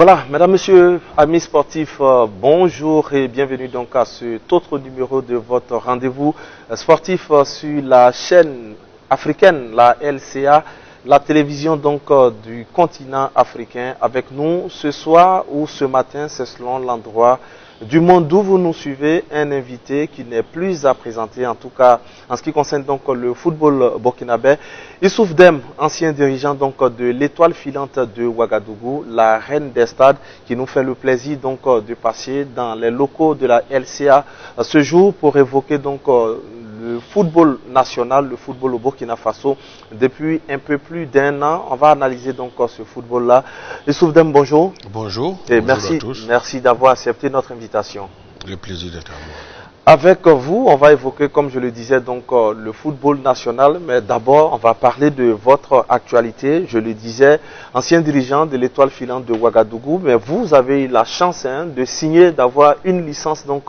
Voilà, mesdames, messieurs, amis sportifs, bonjour et bienvenue donc à cet autre numéro de votre rendez-vous sportif sur la chaîne africaine, la LCA, la télévision donc du continent africain. Avec nous ce soir ou ce matin, c'est selon l'endroit du monde d'où vous nous suivez, un invité qui n'est plus à présenter, en tout cas en ce qui concerne donc le football burkinabé. Youssouf Dem, ancien dirigeant donc de l'étoile filante de Ouagadougou, la reine des stades, qui nous fait le plaisir donc de passer dans les locaux de la LCA ce jour pour évoquer donc le football national, le football au Burkina Faso. Depuis un peu plus d'un an, on va analyser donc ce football-là. Youssouf Dem, bonjour. Bonjour. Et bonjour à tous. Merci d'avoir accepté notre invitation. Le plaisir d'être à moi. Avec vous, on va évoquer, comme je le disais, donc le football national, mais d'abord, on va parler de votre actualité. Je le disais, ancien dirigeant de l'étoile filante de Ouagadougou, mais vous avez eu la chance de signer, d'avoir une licence donc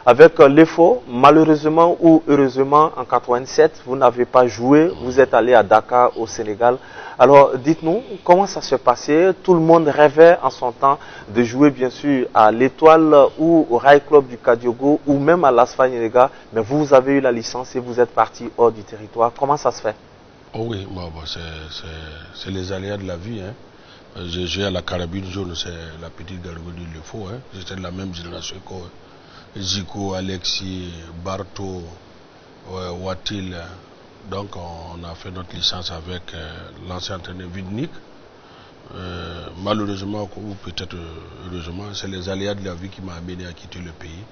avec l'EFO. Malheureusement ou heureusement, en 87, vous n'avez pas joué, vous êtes allé à Dakar, au Sénégal. Alors, dites-nous, comment ça s'est passé? Tout le monde rêvait en son temps de jouer, bien sûr, à l'Étoile ou au Rail Club du Kadiogo ou même à l'Asfa Nirega, mais vous avez eu la licence et vous êtes parti hors du territoire. Comment ça se fait? Oh oui, c'est les aléas de la vie. Hein. J'ai joué à la carabine jaune, c'est la petite gargouille du Lefo. Hein. J'étais de la même génération que Zico, Alexis, Barto, Watil. Donc on a fait notre licence avec l'ancien entraîneur Vidnik. Malheureusement, ou peut-être heureusement, c'est les aléas de la vie qui m'ont amené à quitter le pays,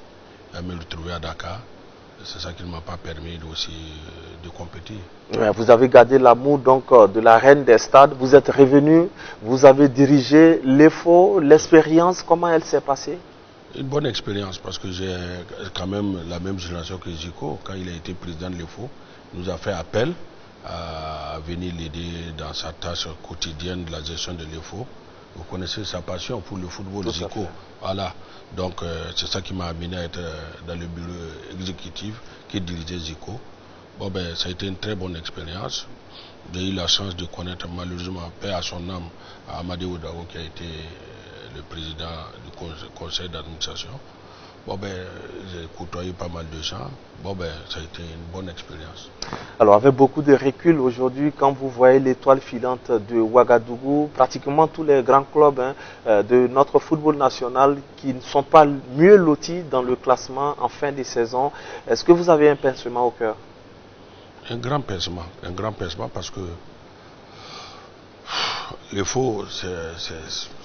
à me retrouver à Dakar. C'est ça qui ne m'a pas permis aussi de compétir. Vous avez gardé l'amour donc de la reine des stades. Vous êtes revenu, vous avez dirigé l'EFO, l'expérience, comment elle s'est passée? Une bonne expérience parce que j'ai quand même la même génération que Zico. Quand il a été président de l'EFO, il nous a fait appel à venir l'aider dans sa tâche quotidienne de la gestion de l'EFO. Vous connaissez sa passion pour le football, Zico. Voilà. Donc c'est ça qui m'a amené à être dans le bureau exécutif qui dirigeait Zico. Bon ben ça a été une très bonne expérience. J'ai eu la chance de connaître malheureusement, paix à son âme, Amadé Ouedraogo qui a été le président du conseil d'administration. Bon ben, j'ai côtoyé pas mal de gens. Bon ben, ça a été une bonne expérience. Alors avec beaucoup de recul aujourd'hui, quand vous voyez l'étoile filante de Ouagadougou, pratiquement tous les grands clubs de notre football national qui ne sont pas mieux lotis dans le classement en fin de saison, est-ce que vous avez un pincement au cœur? Un grand pincement parce que le faux,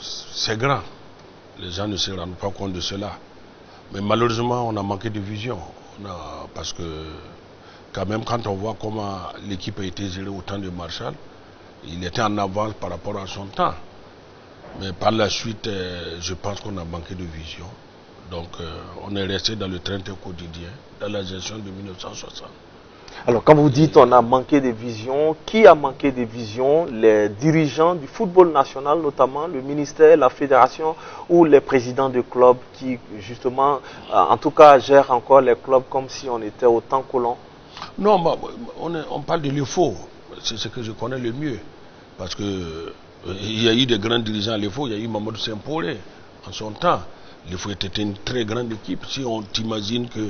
c'est grand. Les gens ne se rendent pas compte de cela. Mais malheureusement, on a manqué de vision. Parce que quand même, quand on voit comment l'équipe a été gérée au temps de Marshall, il était en avance par rapport à son temps. Mais par la suite, je pense qu'on a manqué de vision. Donc, on est resté dans le train quotidien, dans la gestion de 1960. Alors, quand vous dites on a manqué de vision, qui a manqué de vision? Les dirigeants du football national, notamment le ministère, la fédération ou les présidents de clubs qui, justement, en tout cas, gèrent encore les clubs comme si on était au temps colon? Non, on parle de l'EFO. C'est ce que je connais le mieux. Parce que il y a eu des grands dirigeants à l'EFO. Il y a eu Mamadou Sempolé en son temps. L'EFO était une très grande équipe. Si on t'imagine que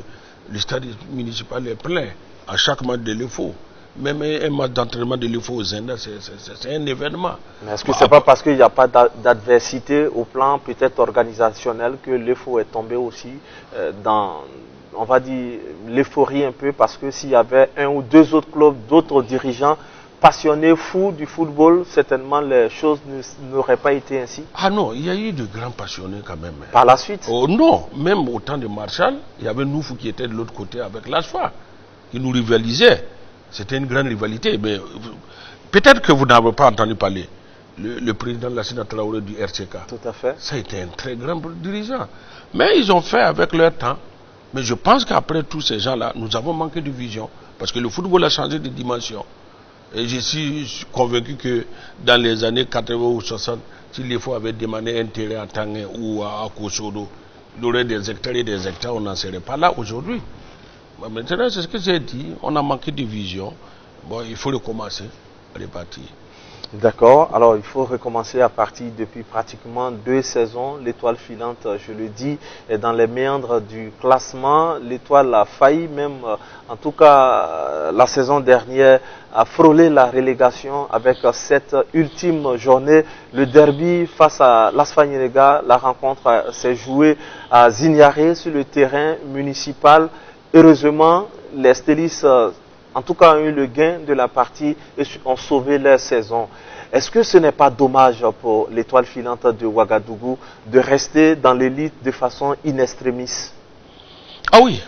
le stade municipal est plein à chaque match de l'EFO, même un match d'entraînement de l'EFO au Zenda, c'est un événement. Mais est-ce que ce n'est pas parce qu'il n'y a pas d'adversité au plan peut-être organisationnel que l'EFO est tombé aussi dans, on va dire, l'euphorie un peu, parce que s'il y avait un ou deux autres clubs, d'autres dirigeants passionnés, fous du football, certainement les choses n'auraient pas été ainsi? Ah non, il y a eu de grands passionnés quand même. Par la suite? Oh non, même au temps de Marshall, il y avait Noufou qui était de l'autre côté avec l'ASFA, qui nous rivalisait. C'était une grande rivalité. Mais peut-être que vous n'avez pas entendu parler. Le président de la Sina Traoré du RCK. Tout à fait. Ça a été un très grand dirigeant. Mais ils ont fait avec leur temps. Mais je pense qu'après tous ces gens-là, nous avons manqué de vision. Parce que le football a changé de dimension. Et je suis convaincu que dans les années 80 ou 60, si l'EFO avait demandé un terrain à Tanguay ou à Kosodo, il y aurait des hectares et des hectares, on n'en serait pas là aujourd'hui. Maintenant, c'est ce que j'ai dit, on a manqué de vision. Bon, il faut recommencer à repartir. D'accord. Alors, il faut recommencer à partir depuis pratiquement 2 saisons. L'Étoile filante, je le dis, est dans les méandres du classement. L'Étoile a failli même, en tout cas, la saison dernière, à frôler la relégation avec cette ultime journée. Le derby face à l'Asfanirega, la rencontre s'est jouée à Zignaré sur le terrain municipal. Heureusement, les Stélis en tout cas, ont eu le gain de la partie et ont sauvé leur saison. Est-ce que ce n'est pas dommage pour l'Étoile filante de Ouagadougou de rester dans l'élite de façon in extremis? Ah oui,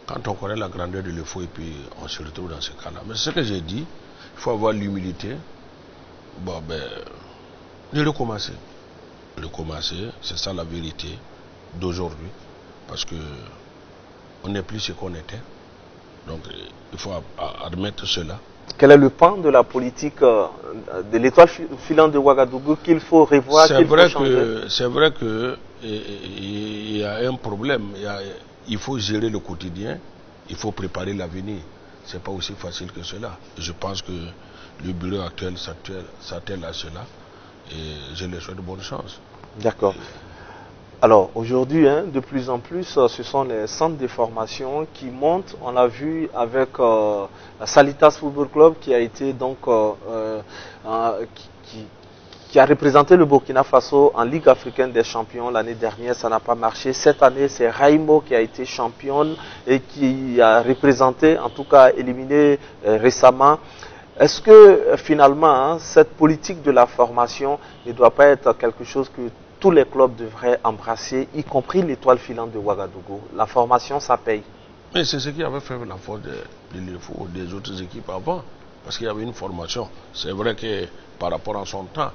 quand on connaît la grandeur de l'EFO et puis on se retrouve dans ce cas-là. Mais ce que j'ai dit, il faut avoir l'humilité. Bon, ben, de recommencer. Recommencer, c'est ça la vérité d'aujourd'hui. Parce que on n'est plus ce qu'on était. Donc, il faut admettre cela. Quel est le pan de la politique de l'Étoile filante de Ouagadougou qu'il faut revoir, qu'il faut changer? C'est vrai que il y a un problème. Il faut gérer le quotidien, il faut préparer l'avenir. Ce n'est pas aussi facile que cela. Je pense que le bureau actuel s'attelle à cela et je leur souhaite bonne chance. D'accord. Alors aujourd'hui, de plus en plus, ce sont les centres de formation qui montent. On l'a vu avec Salitas Football Club qui a été donc qui a représenté le Burkina Faso en Ligue africaine des champions l'année dernière. Ça n'a pas marché. Cette année, c'est Raimo qui a été championne et qui a représenté, en tout cas éliminé récemment. Est-ce que finalement, cette politique de la formation ne doit pas être quelque chose que tous les clubs devraient embrasser, y compris l'Étoile filante de Ouagadougou? La formation, ça paye. Mais c'est ce qui avait fait la force de l'EFO, des autres équipes avant. Parce qu'il y avait une formation. C'est vrai que par rapport à son temps.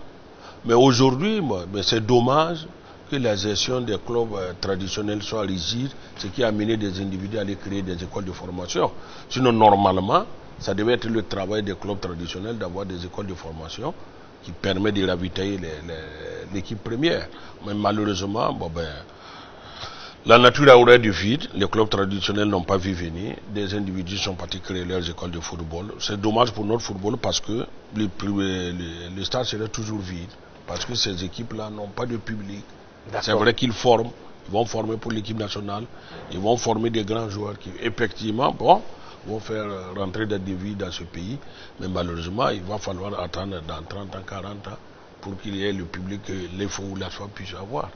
Mais aujourd'hui, c'est dommage que la gestion des clubs traditionnels soit rigide, ce qui a amené des individus à aller créer des écoles de formation. Sinon, normalement, ça devait être le travail des clubs traditionnels d'avoir des écoles de formation qui permettent de ravitailler l'équipe première. Mais malheureusement, la nature a horreur du vide, les clubs traditionnels n'ont pas vu venir, des individus sont partis créer leurs écoles de football. C'est dommage pour notre football parce que le stade serait toujours vide, parce que ces équipes-là n'ont pas de public. C'est vrai qu'ils forment, ils vont former pour l'équipe nationale, ils vont former des grands joueurs qui, effectivement, vont faire rentrer des devis dans ce pays, mais malheureusement, il va falloir attendre dans 30 ans, 40 ans pour qu'il y ait le public que l'EFO ou la SOA puisse avoir.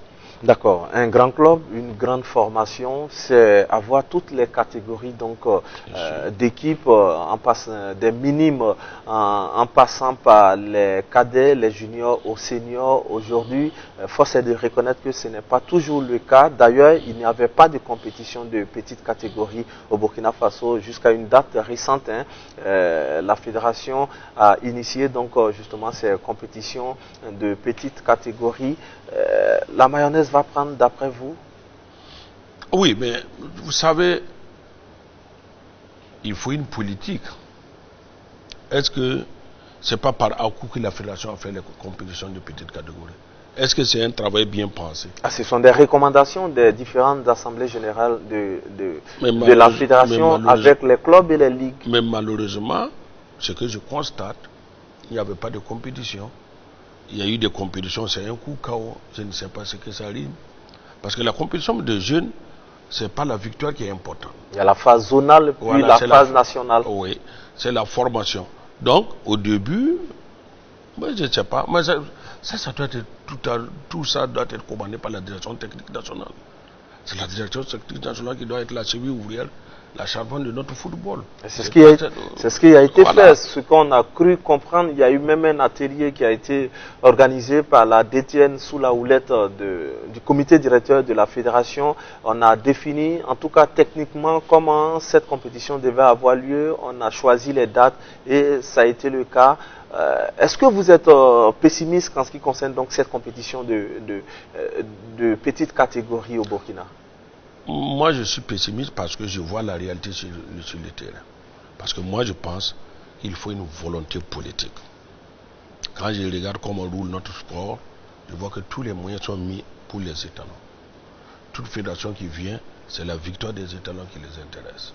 D'accord. Un grand club, une grande formation, c'est avoir toutes les catégories d'équipes, en passant des minimes, en passant par les cadets, les juniors aux seniors. Aujourd'hui, force est de reconnaître que ce n'est pas toujours le cas. D'ailleurs, il n'y avait pas de compétition de petite catégorie au Burkina Faso jusqu'à une date récente. La fédération a initié donc justement ces compétitions de petite catégorie. La mayonnaise va prendre d'après vous? Oui, mais vous savez, il faut une politique. Est-ce que c'est pas par à-coup que la fédération a fait les compétitions de petite catégorie? Est-ce que c'est un travail bien pensé? Ce sont des recommandations des différentes assemblées générales de la fédération avec les clubs et les ligues. Mais malheureusement, ce que je constate, il n'y avait pas de compétition. Il y a eu des compétitions, c'est un coup KO. Je ne sais pas ce que ça rime. Parce que la compétition de jeunes, ce n'est pas la victoire qui est importante. Il y a la phase zonale, puis la phase nationale. Oui, c'est la formation. Donc, au début, je ne sais pas, mais ça doit être, tout ça doit être commandé par la direction technique nationale. C'est la direction technique nationale qui doit être la cheville ouvrière, la championne de notre football. C'est ce qui a été fait, ce qu'on a cru comprendre. Il y a eu même un atelier qui a été organisé par la DTN sous la houlette du comité directeur de la fédération. On a défini, en tout cas techniquement, comment cette compétition devait avoir lieu. On a choisi les dates et ça a été le cas. Est-ce que vous êtes pessimiste en ce qui concerne donc cette compétition de petite catégorie au Burkina? Moi, je suis pessimiste parce que je vois la réalité sur le terrain. Parce que moi, je pense qu'il faut une volonté politique. Quand je regarde comment roule notre sport, je vois que tous les moyens sont mis pour les étalons. Toute fédération qui vient, c'est la victoire des étalons qui les intéresse.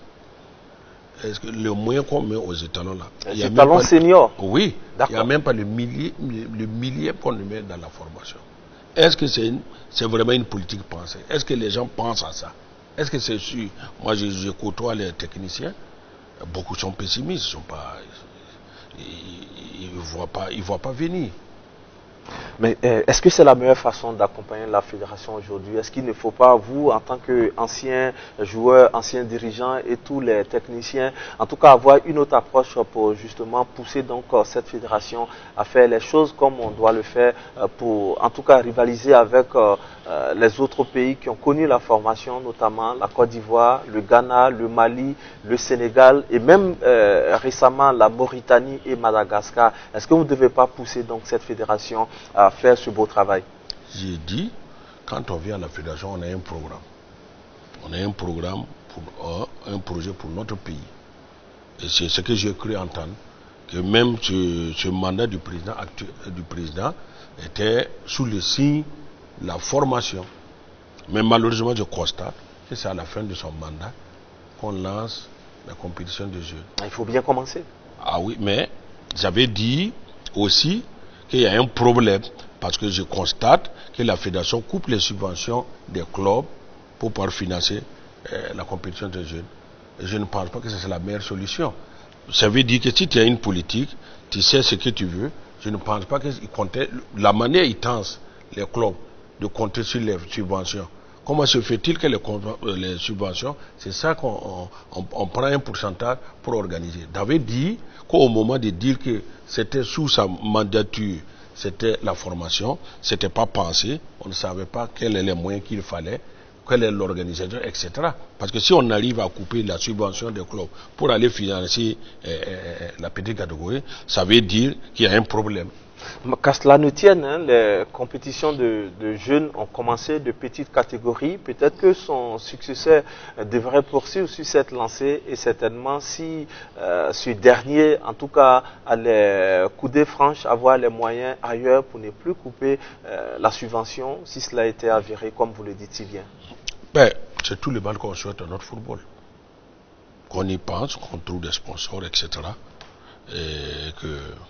Est-ce que le moyen qu'on met aux étalons là, les étalons seniors? Oui, il n'y a même pas le millier qu'on met dans la formation. Est-ce que c'est vraiment une politique pensée? Est-ce que les gens pensent à ça? Est-ce que c'est sûr? Moi, je côtoie les techniciens, beaucoup sont pessimistes, ils ne voient pas venir. Mais est-ce que c'est la meilleure façon d'accompagner la fédération aujourd'hui? Est-ce qu'il ne faut pas, vous, en tant qu'ancien joueur, ancien dirigeant et tous les techniciens, en tout cas avoir une autre approche pour justement pousser donc cette fédération à faire les choses comme on doit le faire pour en tout cas rivaliser avec les autres pays qui ont connu la formation, notamment la Côte d'Ivoire, le Ghana, le Mali, le Sénégal et même récemment la Mauritanie et Madagascar? Est-ce que vous ne devez pas pousser donc cette fédération à faire ce beau travail? J'ai dit, quand on vient à la fédération, on a un programme. On a un programme, un projet pour notre pays. Et c'est ce que j'ai cru entendre, que même ce mandat du président était sous le signe de la formation. Mais malheureusement, je constate que c'est à la fin de son mandat qu'on lance la compétition de jeux. Il faut bien commencer. Ah oui, mais j'avais dit aussi qu'il y a un problème parce que je constate que la fédération coupe les subventions des clubs pour pouvoir financer la compétition des jeunes. Et je ne pense pas que c'est la meilleure solution. Ça veut dire que si tu as une politique, tu sais ce que tu veux. Je ne pense pas qu'ils comptaient la manière ils tentent les clubs de compter sur les subventions. Comment se fait-il que les subventions, c'est ça qu'on prend un pourcentage pour organiser. J'avais dit qu'au moment de dire que c'était sous sa mandature, c'était la formation, c'était pas pensé, on ne savait pas quels étaient les moyens qu'il fallait, quelle est l'organisation, etc. Parce que si on arrive à couper la subvention des clubs pour aller financer la petite catégorie, ça veut dire qu'il y a un problème. Qu'à cela ne tienne, hein, les compétitions de jeunes ont commencé de petites catégories. Peut-être que son successeur devrait poursuivre sur cette lancée et certainement si ce dernier, en tout cas, a les coudées franches, avoir les moyens ailleurs pour ne plus couper la subvention, si cela était avéré, comme vous le dites si bien. Ben, c'est tout le mal qu'on souhaite à notre football. Qu'on y pense, qu'on trouve des sponsors, etc. Et que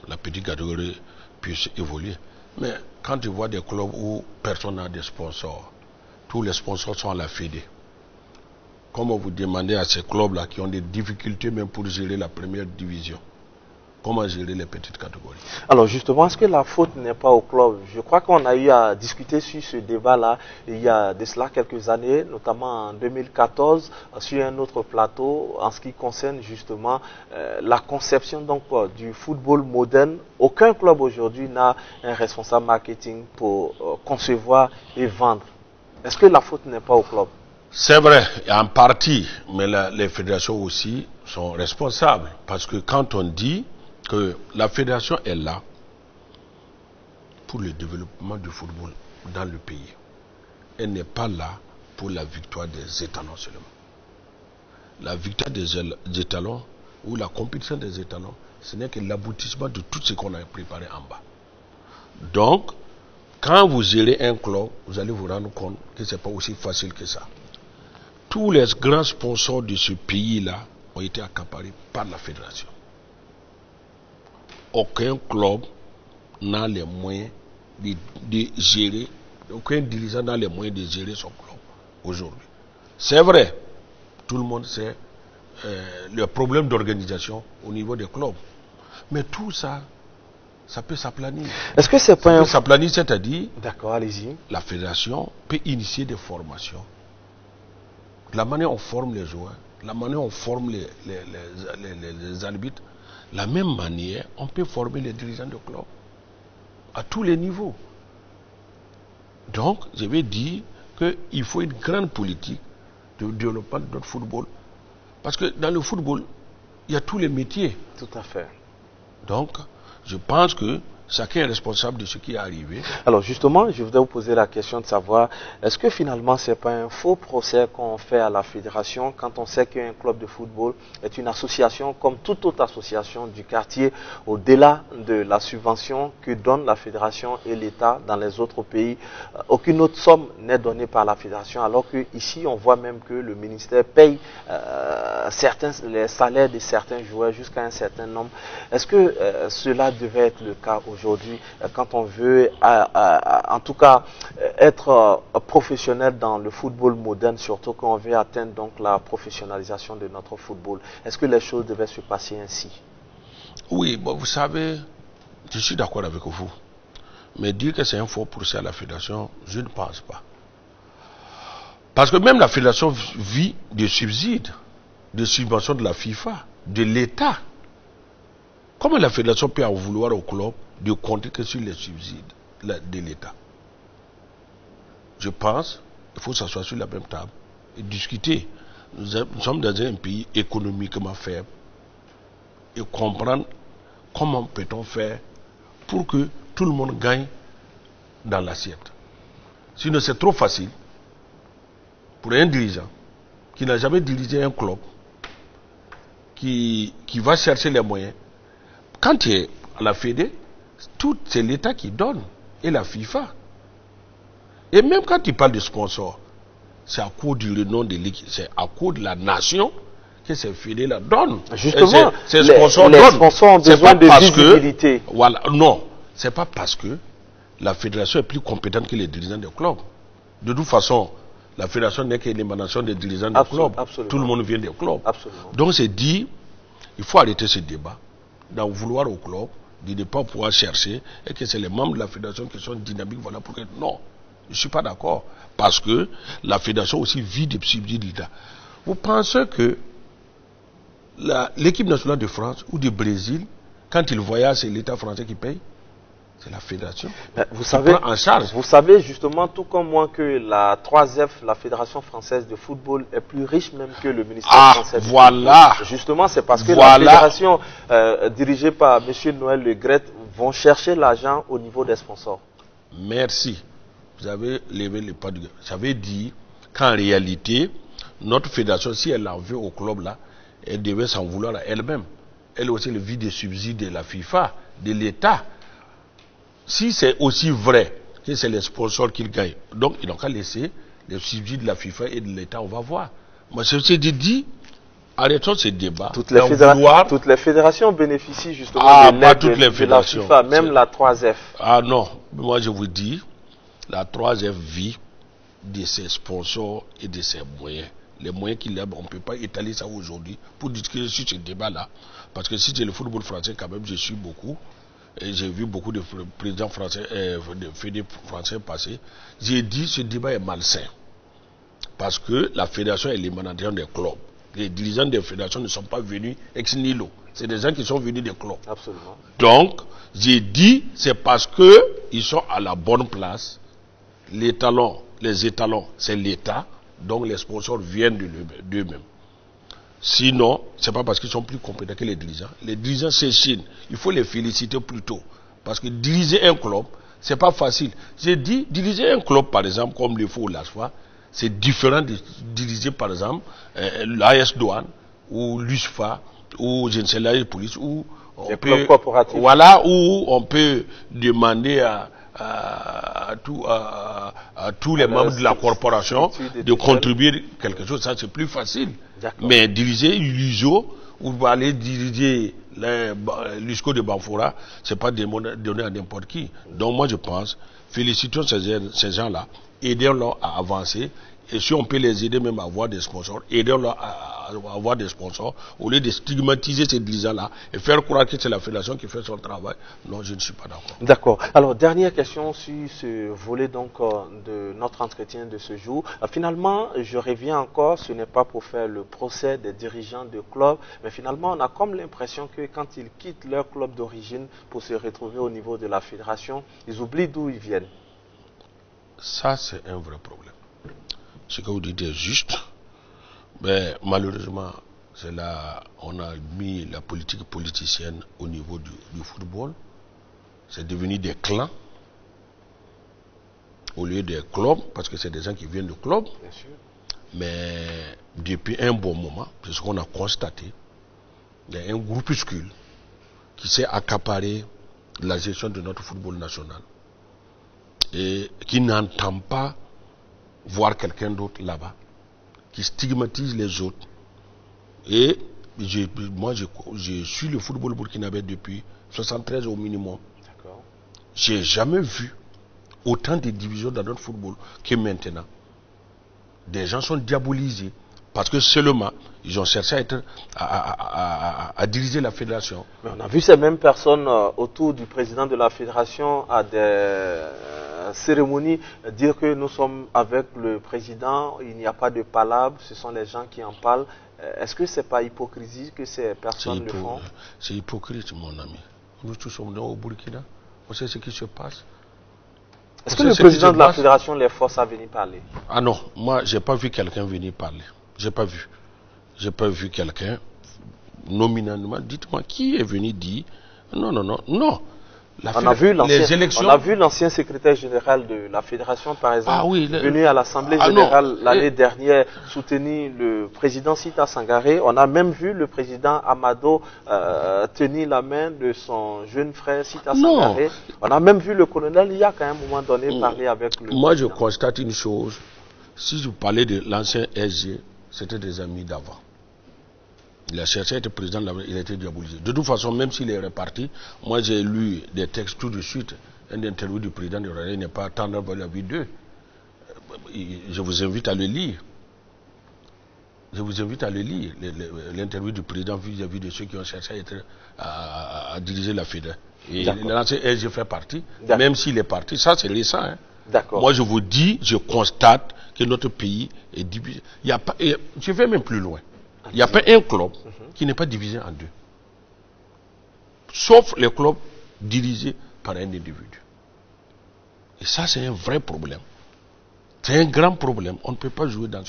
la petite catégorie puisse évoluer. Mais quand tu vois des clubs où personne n'a de sponsors, tous les sponsors sont à la Fédé. Comment vous demandez à ces clubs-là qui ont des difficultés même pour gérer la première division, comment gérer les petites catégories? Alors justement, est-ce que la faute n'est pas au club? Je crois qu'on a eu à discuter sur ce débat-là il y a de cela quelques années, notamment en 2014, sur un autre plateau, en ce qui concerne justement la conception donc, du football moderne. Aucun club aujourd'hui n'a un responsable marketing pour concevoir et vendre. Est-ce que la faute n'est pas au club? C'est vrai, en partie, mais les fédérations aussi sont responsables. Parce que quand on dit que la fédération est là pour le développement du football dans le pays, elle n'est pas là pour la victoire des étalons seulement. La victoire des étalons ou la compétition des étalons, ce n'est que l'aboutissement de tout ce qu'on a préparé en bas. Donc, quand vous gérez un club, vous allez vous rendre compte que ce n'est pas aussi facile que ça. Tous les grands sponsors de ce pays-là ont été accaparés par la fédération. Aucun club n'a les moyens de gérer, aucun dirigeant n'a les moyens de gérer son club aujourd'hui. C'est vrai, tout le monde sait le problème d'organisation au niveau des clubs. Mais tout ça, ça peut s'aplanir. Est-ce que c'est pas un... s'aplanir, c'est-à-dire, d'accord, allez-y. La fédération peut initier des formations. La manière on forme les joueurs, la manière on forme les arbitres, la même manière, on peut former les dirigeants de club à tous les niveaux. Donc, je vais dire qu'il faut une grande politique de développement de notre football. Parce que dans le football, il y a tous les métiers. Tout à fait. Donc, je pense que chacun est responsable de ce qui est arrivé. Alors justement, je voudrais vous poser la question de savoir, est-ce que finalement c'est pas un faux procès qu'on fait à la fédération quand on sait qu'un club de football est une association comme toute autre association du quartier, au-delà de la subvention que donne la fédération et l'État dans les autres pays, aucune autre somme n'est donnée par la fédération, alors qu'ici on voit même que le ministère paye les salaires de certains joueurs jusqu'à un certain nombre. Est-ce que cela devait être le cas aujourd'hui quand on veut en tout cas être professionnel dans le football moderne, surtout quand on veut atteindre donc la professionnalisation de notre football? Est-ce que les choses devaient se passer ainsi? Oui, bon, vous savez, je suis d'accord avec vous. Mais dire que c'est un faux procès à la fédération, je ne pense pas. Parce que même la fédération vit des subsides, des subventions de la FIFA, de l'État. Comment la fédération peut en vouloir au club de compter que sur les subsides de l'État? Je pense qu'il faut s'asseoir sur la même table et discuter. Nous sommes dans un pays économiquement faible et comprendre comment peut-on faire pour que tout le monde gagne dans l'assiette. Sinon, c'est trop facile pour un dirigeant qui n'a jamais dirigé un club, qui va chercher les moyens. Quand tu es à la Fédé, tout c'est l'État qui donne et la FIFA. Et même quand tu parles de sponsor, c'est à cause du renom de l'équipe, c'est à cause de la nation que ces Fédé la donnent. Justement, ces sponsors ont besoin de visibilité. Voilà, non, c'est pas parce que la fédération est plus compétente que les dirigeants des clubs. De toute façon, la fédération n'est que l'émanation des dirigeants des clubs. Absolument. Tout le monde vient des clubs. Absolument. Donc c'est dit, il faut arrêter ce débat, d'en vouloir au club, de ne pas pouvoir chercher, et que c'est les membres de la fédération qui sont dynamiques. Voilà pourquoi. Non, je ne suis pas d'accord. Parce que la fédération aussi vit des subsides de l'État. Vous pensez que l'équipe nationale de France ou du Brésil, quand ils voyagent, c'est l'État français qui paye? C'est la fédération. Vous savez, prend en charge. Vous savez justement, tout comme moi, que la 3F, la Fédération française de football, est plus riche même que le ministère français. Voilà. Justement, c'est parce que la fédération dirigée par M. Noël Le Graët vont chercher l'argent au niveau des sponsors. Merci. Vous avez levé les pas du gars. J'avais dit qu'en réalité, notre fédération, si elle en veut au club là, elle devait s'en vouloir à elle-même. Elle aussi le vit des subsides de la FIFA, de l'État. Si c'est aussi vrai que c'est les sponsors qui gagnent, donc ils n'ont qu'à laisser les subsides de la FIFA et de l'État, on va voir. Moi, c'est dit, arrêtons ce débat. Toutes les fédérations bénéficient justement de l'aide de la FIFA, même la 3F. Ah non, moi je vous dis, la 3F vit de ses sponsors et de ses moyens. Les moyens qu'il a, on ne peut pas étaler ça aujourd'hui pour discuter sur ce débat-là. Parce que si c'est le football français, quand même, je suis beaucoup. Et j'ai vu beaucoup de présidents français, de fédérés français passer. J'ai dit ce débat est malsain. Parce que la fédération est l'émanation des clubs. Les dirigeants des fédérations ne sont pas venus ex nihilo. C'est des gens qui sont venus des clubs. Absolument. Donc, j'ai dit, c'est parce qu'ils sont à la bonne place. Les étalons, c'est l'État. Donc, les sponsors viennent d'eux-mêmes. Sinon, c'est pas parce qu'ils sont plus compétents que les dirigeants. Les dirigeants s'échinent. Il faut les féliciter plutôt. Parce que diriger un club, c'est pas facile. J'ai dit, diriger un club, par exemple, comme le FO ou l'ASFA, c'est différent de diriger, par exemple, l'AS Douane, ou l'USFA, ou je ne sais la police, ou on peut, voilà, où on peut demander à tous les membres de la corporation de contribuer quelque chose. Ça, c'est plus facile. Mais diriger l'USO ou aller diriger l'USCO de Banfora, c'est pas donné à n'importe qui. Donc moi je pense, félicitons ces gens-là, aidons-leur à avancer. Et si on peut les aider même à avoir des sponsors, aidons-leur à avoir des sponsors, au lieu de stigmatiser ces dirigeants-là et faire croire que c'est la fédération qui fait son travail. Non, je ne suis pas d'accord. D'accord. Alors, dernière question sur ce volet donc de notre entretien de ce jour. Finalement, je reviens encore, ce n'est pas pour faire le procès des dirigeants de clubs, mais finalement, on a comme l'impression que quand ils quittent leur club d'origine pour se retrouver au niveau de la fédération, ils oublient d'où ils viennent. Ça, c'est un vrai problème. Ce que vous dites est juste, mais malheureusement, c'est là on a mis la politique politicienne au niveau du football. c'est devenu des clans au lieu des clubs, parce que c'est des gens qui viennent de clubs. Bien sûr. Mais depuis un bon moment, c'est ce qu'on a constaté, il y a un groupuscule qui s'est accaparé la gestion de notre football national et qui n'entend pas voir quelqu'un d'autre là-bas, qui stigmatise les autres. Et moi, je suis le football burkinabé depuis 73 au minimum. J'ai jamais vu autant de divisions dans notre football que maintenant. Des gens sont diabolisés parce que seulement ils ont cherché à diriger la fédération. Mais on a vu ces mêmes personnes autour du président de la fédération à des cérémonies dire que nous sommes avec le président, il n'y a pas de palabre, ce sont les gens qui en parlent. Est-ce que ce n'est pas hypocrisie que ces personnes le font? C'est hypocrite, mon ami. Nous tous sommes au Burkina, on sait ce qui se passe. Est-ce que le président de la fédération les force à venir parler? Ah non, moi j'ai pas vu quelqu'un venir parler. J'ai pas vu. J'ai pas vu quelqu'un nominalement. Dites-moi qui est venu dire non. On a vu l'ancien secrétaire général de la fédération, par exemple, venu à l'Assemblée générale l'année dernière soutenir le président Sita Sangaré. On a même vu le président Amado tenir la main de son jeune frère Sita Sangaré. On a même vu le colonel Yak à un moment donné parler avec le Moi, je constate une chose. Si je parlais de l'ancien SG, c'était des amis d'avant. Il a cherché à être président, il a été diabolisé. De toute façon, même s'il est reparti, moi j'ai lu des textes tout de suite. Une interview du président de l'Oréal n'est pas attendre pour la vie d'eux. Je vous invite à le lire. Je vous invite à le lire. L'interview du président vis-à-vis de ceux qui ont cherché à diriger la fédération. Et l'ancien SG fait partie, même s'il est parti. Ça, c'est récent. Hein. Moi, je vous dis, je constate que notre pays est divisé. Il y a pas, je vais même plus loin. Il n'y a pas un club qui n'est pas divisé en deux. Sauf les clubs dirigés par un individu. Et ça, c'est un vrai problème. C'est un grand problème. On ne peut pas jouer dans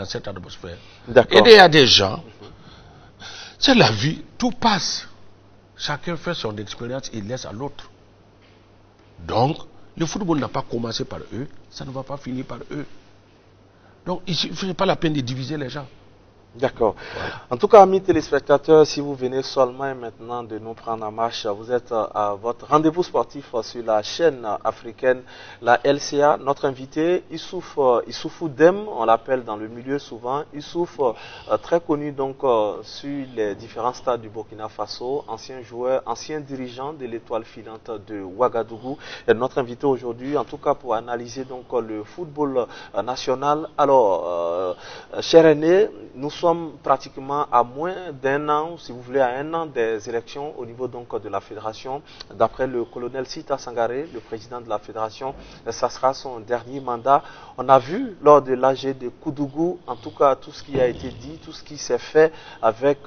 cette atmosphère. Et il y a des gens, c'est la vie, tout passe. Chacun fait son expérience et laisse à l'autre. Donc, le football n'a pas commencé par eux, ça ne va pas finir par eux. Donc, il ne fait pas la peine de diviser les gens. D'accord. Voilà. En tout cas, amis téléspectateurs, si vous venez seulement et maintenant de nous prendre en marche, vous êtes à votre rendez-vous sportif sur la chaîne africaine, la LCA. Notre invité, Issoufou Dem, on l'appelle dans le milieu souvent, Issouf, très connu donc sur les différents stades du Burkina Faso, ancien joueur, ancien dirigeant de l'étoile filante de Ouagadougou. Et notre invité aujourd'hui, en tout cas pour analyser donc le football national. Alors, cher aîné, nous sommes pratiquement à moins d'un an, si vous voulez, à un an des élections au niveau donc de la fédération. D'après le colonel Sita Sangaré, le président de la fédération, ça sera son dernier mandat. On a vu lors de l'AG de Koudougou, en tout cas tout ce qui a été dit, tout ce qui s'est fait avec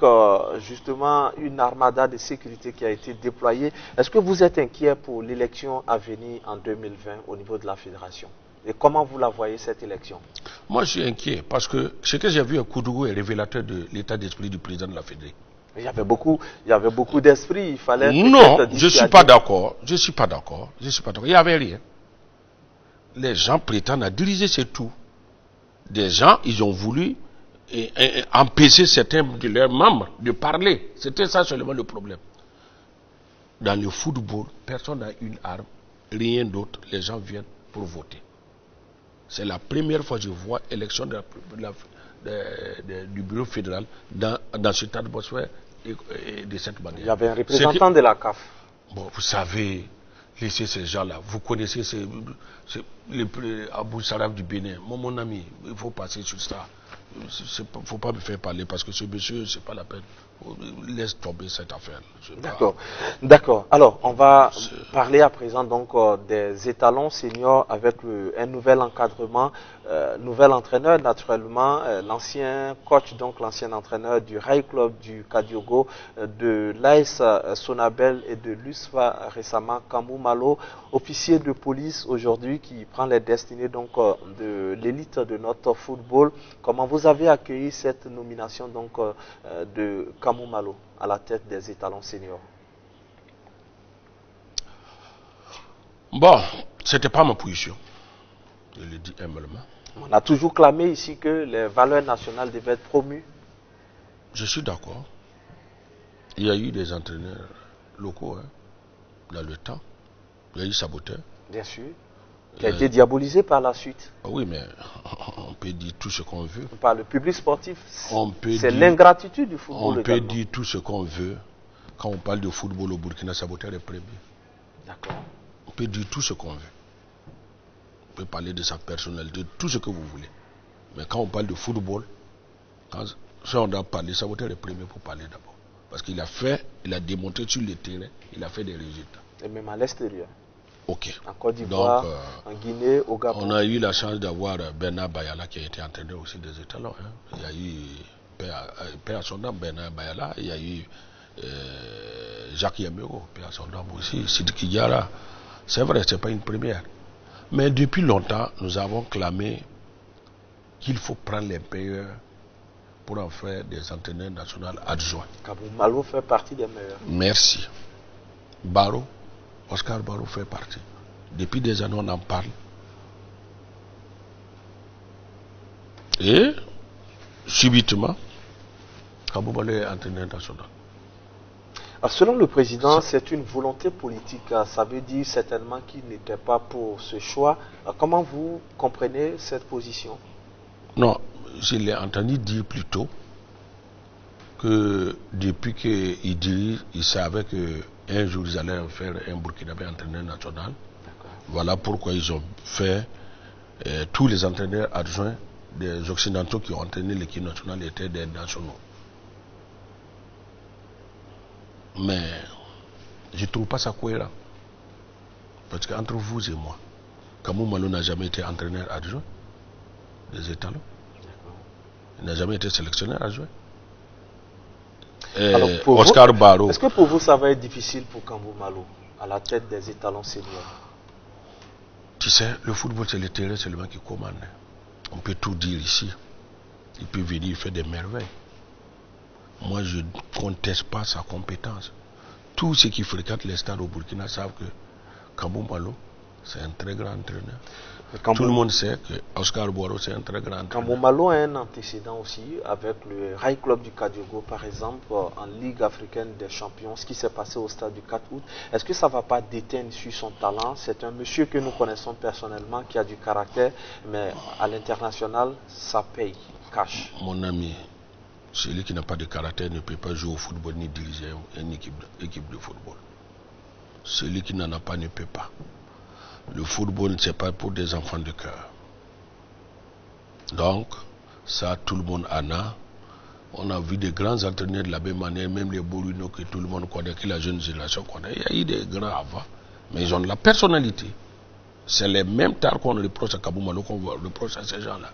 justement une armada de sécurité qui a été déployée. Est-ce que vous êtes inquiet pour l'élection à venir en 2020 au niveau de la fédération? Et comment vous la voyez, cette élection? Moi, je suis inquiet parce que ce que j'ai vu à Koudougou est révélateur de l'état d'esprit du président de la Fédération. Il y avait beaucoup d'esprit. Il fallait. Non, je ne suis pas d'accord. Je ne suis pas d'accord. Il n'y avait rien. Les gens prétendent à diriger, c'est tout. Des gens, ils ont voulu empêcher certains de leurs membres de parler. C'était ça seulement le problème. Dans le football, personne n'a une arme, rien d'autre. Les gens viennent pour voter. C'est la première fois que je vois l'élection du bureau fédéral dans cette atmosphère et de cette manière. Il y avait un représentant de la CAF. Bon, vous savez, laissez ces gens-là. Vous connaissez Abou Saraf du Bénin. Mon ami, il faut passer sur ça. Il ne faut pas me faire parler parce que ce monsieur, ce n'est pas la peine. Laisse tomber cette affaire. D'accord. D'accord. Alors, on va parler à présent donc des étalons seniors avec un nouvel encadrement, nouvel entraîneur naturellement, l'ancien coach, donc l'ancien entraîneur du Rai Club du Kadiogo, de l'AS Sonabel et de l'USFA récemment, Kamou Malo, officier de police aujourd'hui qui prend les destinées donc de l'élite de notre football. Comment vous avez accueilli cette nomination donc de Kamou Malo à la tête des étalons seniors? Bon, c'était pas ma position. Je le dis humblement. On a toujours clamé ici que les valeurs nationales devaient être promues. Je suis d'accord. Il y a eu des entraîneurs locaux dans le temps. Il y a eu Saboteur. Bien sûr. Qui a été diabolisé par la suite. Oui, mais on peut dire tout ce qu'on veut. Par le public sportif. C'est C'est l'ingratitude du football. On peut dire tout ce qu'on veut. Quand on parle de football au Burkina, Saboteur est premier. D'accord. On peut dire tout ce qu'on veut. On peut parler de sa personnalité, tout ce que vous voulez. Mais quand on parle de football, si on doit parler, Saboteur est premier pour parler d'abord. Parce qu'il a démontré sur le terrain, il a fait des résultats. Et même à l'extérieur. Ok. En Côte d'Ivoire, en Guinée, au Gabon. On a eu la chance d'avoir Bernard Bayala qui a été entraîneur aussi des étalons. Il y a eu Père à son âme, Bernard Bayala. Il y a eu Jacques Yamero, Père à son âme aussi. Sidiki Diarra. C'est vrai, ce n'est pas une première. Mais depuis longtemps, nous avons clamé qu'il faut prendre les meilleurs pour en faire des entraîneurs nationaux adjoints. Kabou Malo fait partie des meilleurs. Merci. Barrow, Oscar Barrow fait partie. Depuis des années, on en parle. Et, subitement, Kabou Malo est entraîneur national. Alors, selon le président, c'est une volonté politique. Ça veut dire certainement qu'il n'était pas pour ce choix. Alors, comment vous comprenez cette position? Non, je l'ai entendu dire plus tôt que depuis qu'il dirige, il savait qu'un jour ils allaient en faire un Burkinabé entraîneur national. Voilà pourquoi ils ont fait tous les entraîneurs adjoints des Occidentaux qui ont entraîné l'équipe nationale étaient des nationaux. Mais je ne trouve pas ça cohérent. Parce qu'entre vous et moi, Kamou Malo n'a jamais été entraîneur adjoint des étalons. Il n'a jamais été sélectionneur adjoint. Oscar Barrow. Est-ce que pour vous, ça va être difficile pour Kabou Malo à la tête des étalons seniors? Tu sais, le football, c'est le terrain seulement qui commande. On peut tout dire ici. Il peut venir, il fait des merveilles. Moi, je ne conteste pas sa compétence. Tous ceux qui fréquentent les stades au Burkina savent que Kabou Malo, c'est un très grand entraîneur. Tout le monde sait que Oscar Barrow, c'est un très grand entraîneur. Kabou Malo a un antécédent aussi avec le Rail Club du Kadiogo, par exemple, en Ligue africaine des champions, ce qui s'est passé au stade du 4 août. Est-ce que ça ne va pas déteindre sur son talent? C'est un monsieur que nous connaissons personnellement, qui a du caractère, mais à l'international, ça paye, cash. Mon ami, celui qui n'a pas de caractère ne peut pas jouer au football ni diriger une équipe de football. Celui qui n'en a pas ne peut pas. Le football, ce n'est pas pour des enfants de cœur. Donc, ça, tout le monde en a. On a vu des grands entraîneurs de la même manière, même les Bourino que tout le monde connaît, que la jeune génération connaît. Il y a eu des grands avant, mais ils ont de la personnalité. C'est les mêmes tares qu'on reproche à Kabou Malo qu'on reproche à ces gens-là.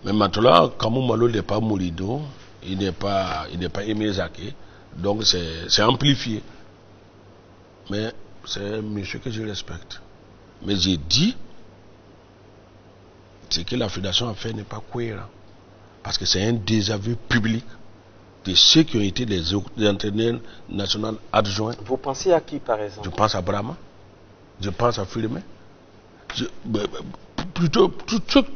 Mais maintenant, Kabou Malo n'est pas Moulido, il n'est pas Aimé Jacquet, donc c'est amplifié. Mais c'est un monsieur que je respecte. Mais j'ai dit, ce que la fédération a fait n'est pas cohérent. Parce que c'est un désaveu public de ceux qui ont été des entraîneurs nationaux adjoints. Vous pensez à qui, par exemple? Je pense à Brahma, je pense à Firmin. Plutôt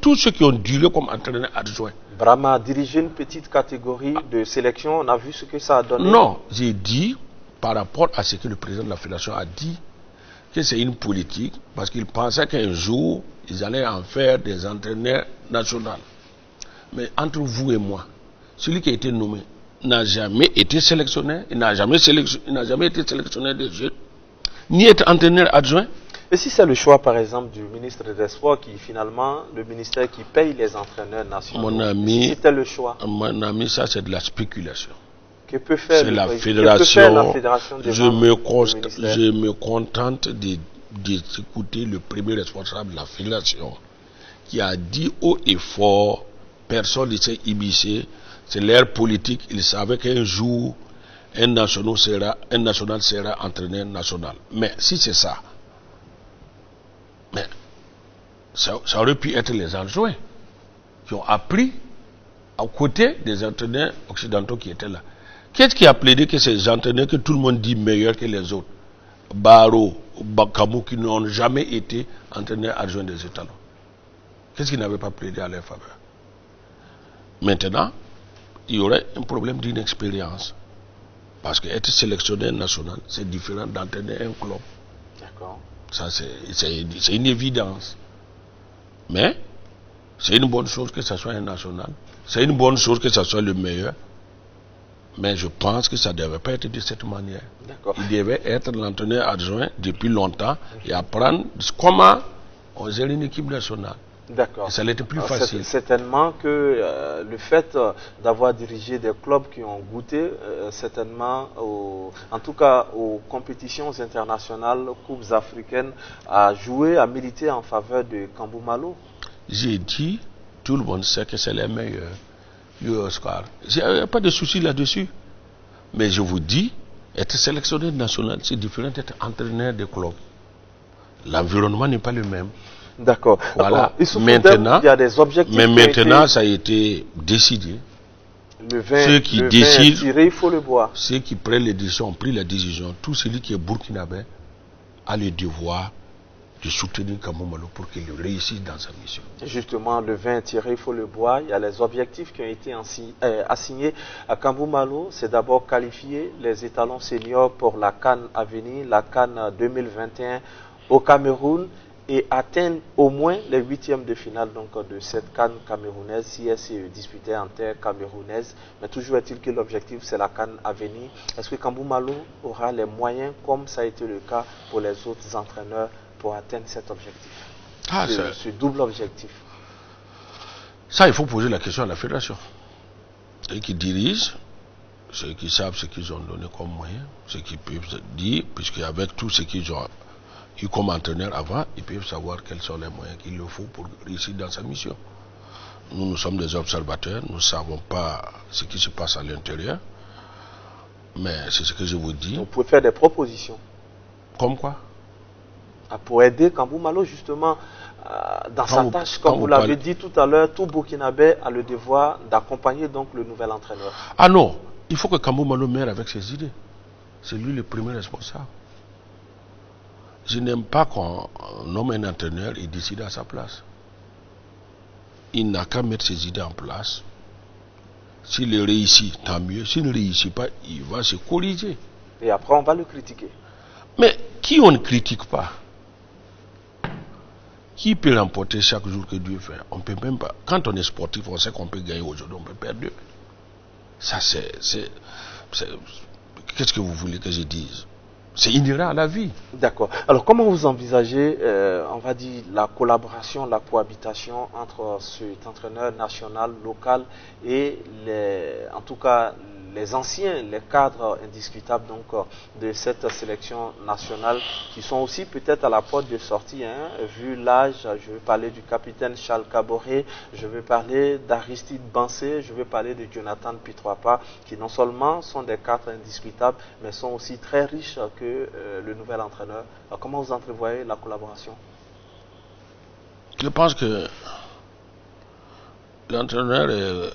tous ceux qui ont duré comme entraîneurs adjoints. Brahma a dirigé une petite catégorie de sélection, on a vu ce que ça a donné. Non, j'ai dit, par rapport à ce que le président de la fédération a dit, que c'est une politique, parce qu'il pensait qu'un jour, ils allaient en faire des entraîneurs nationaux. Mais entre vous et moi, celui qui a été nommé n'a jamais été sélectionné, il n'a jamais été sélectionné des jeunes, ni être entraîneur adjoint. Et si c'est le choix, par exemple, du ministre des Sports, qui finalement, le ministère qui paye les entraîneurs nationaux, mon ami, si c'était le choix? Mon ami, ça c'est de la spéculation. Que peut faire la fédération? Je me contente d'écouter le premier responsable de la fédération qui a dit haut et fort, personne ne s'est immiscé, c'est leur politique, ils savaient qu'un jour un national sera entraîneur national. Mais si c'est ça, mais ça aurait pu être les adjoints qui ont appris à côté des entraîneurs occidentaux qui étaient là. Qu'est-ce qui a plaidé que ces entraîneurs que tout le monde dit meilleurs que les autres? Baro, Bakamou qui n'ont jamais été entraîneurs adjoints des étalons. Qu'est-ce qu'ils n'avaient pas plaidé à leur faveur? Maintenant, il y aurait un problème d'inexpérience. Parce qu'être sélectionneur national, c'est différent d'entraîner un club. D'accord. Ça, c'est une évidence. Mais, c'est une bonne chose que ce soit un national. C'est une bonne chose que ce soit le meilleur. Mais je pense que ça ne devait pas être de cette manière. Il devait être l'entraîneur adjoint depuis longtemps et apprendre comment on gère une équipe nationale. D'accord. Ça l'était plus facile. Certainement que le fait d'avoir dirigé des clubs qui ont goûté, certainement, en tout cas aux compétitions internationales, coupes africaines, a joué, a milité en faveur de Kambou Malo. J'ai dit, tout le monde sait que c'est les meilleurs. Oscar. Il n'y a pas de souci là-dessus. Mais je vous dis, être sélectionneur national, c'est différent d'être entraîneur de club. L'environnement n'est pas le même. D'accord. Voilà. Maintenant, il y a des objectifs. Mais maintenant, ça a été décidé. Ceux qui décident, il faut le boire. Ceux qui prennent les décisions ont pris la décision. Tout celui qui est burkinabé a le devoir de soutenir Kambou Malo pour qu'il réussisse dans sa mission. Justement, le vin tiré, il faut le boire. Il y a les objectifs qui ont été assignés à Kambou Malo. C'est d'abord qualifier les étalons seniors pour la CAN à venir, la CAN 2021 au Cameroun, et atteindre au moins les huitièmes de finale donc, de cette CAN camerounaise, si elle se disputait en terre camerounaise. Mais toujours est-il que l'objectif, c'est la CAN à venir. Est-ce que Kambou Malo aura les moyens, comme ça a été le cas pour les autres entraîneurs, pour atteindre cet objectif, ce double objectif? Ça, il faut poser la question à la fédération. Ceux qui dirigent, ceux qui savent ce qu'ils ont donné comme moyen, ceux qui peuvent dire, puisqu'avec tout ce qu'ils ont eu comme entraîneur avant, ils peuvent savoir quels sont les moyens qu'il leur faut pour réussir dans sa mission. Nous sommes des observateurs, nous ne savons pas ce qui se passe à l'intérieur, mais c'est ce que je vous dis. Vous pouvez faire des propositions. Comme quoi? Pour aider Kambou Malo justement dans sa tâche, comme vous l'avez dit tout à l'heure, tout Burkinabé a le devoir d'accompagner donc le nouvel entraîneur. Ah non, il faut que Kambou Malo mère avec ses idées. C'est lui le premier responsable. Je n'aime pas qu'on nomme un entraîneur et décide à sa place. Il n'a qu'à mettre ses idées en place. S'il réussit, tant mieux. S'il ne réussit pas, il va se corriger. Et après, on va le critiquer. Mais qui on ne critique pas? Qui peut remporter chaque jour que Dieu fait? On peut même pas. Quand on est sportif, on sait qu'on peut gagner aujourd'hui, on peut perdre. Ça, qu'est-ce que vous voulez que je dise? C'est inhérent à la vie. D'accord. Alors, comment vous envisagez, on va dire, la collaboration, la cohabitation entre cet entraîneur national, local et en tout cas, les anciens, les cadres indiscutables donc, de cette sélection nationale qui sont aussi peut-être à la porte de sortie, vu l'âge? Je veux parler du capitaine Charles Caboret, je veux parler d'Aristide Bansé, je veux parler de Jonathan Pitroapa, qui non seulement sont des cadres indiscutables, mais sont aussi très riches que le nouvel entraîneur. Alors, comment vous entrevoyez la collaboration? Je pense que l'entraîneur